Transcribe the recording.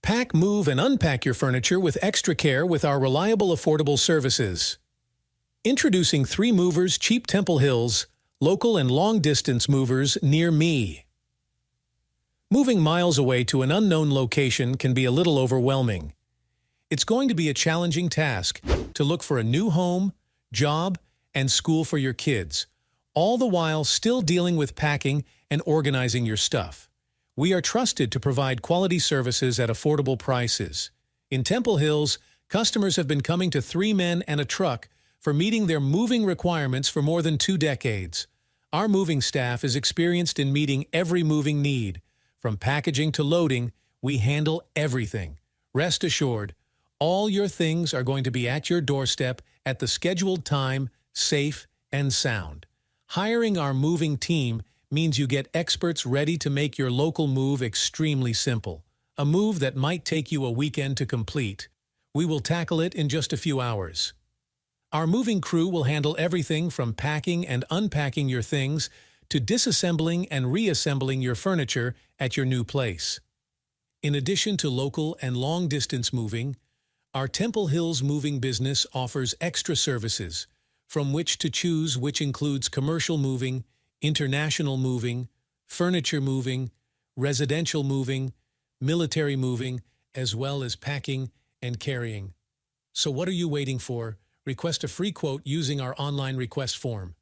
Pack, move, and unpack your furniture with extra care with our reliable, affordable services. Introducing 3 movers, cheap Temple Hills, local and long-distance movers near me. Moving miles away to an unknown location can be a little overwhelming. It's going to be a challenging task to look for a new home, job, and school for your kids, all the while still dealing with packing and organizing your stuff. We are trusted to provide quality services at affordable prices. In Temple Hills, customers have been coming to 3 men and a truck for meeting their moving requirements for more than 2 decades. Our moving staff is experienced in meeting every moving need. From packaging to loading, we handle everything. Rest assured, all your things are going to be at your doorstep at the scheduled time, safe and sound. Hiring our moving team means you get experts ready to make your local move extremely simple. A move that might take you a weekend to complete. We will tackle it in just a few hours. Our moving crew will handle everything from packing and unpacking your things to disassembling and reassembling your furniture at your new place. In addition to local and long-distance moving, our Temple Hills moving business offers extra services, from which to choose, which includes commercial moving, international moving, furniture moving, residential moving, military moving, as well as packing and carrying. So what are you waiting for? Request a free quote using our online request form.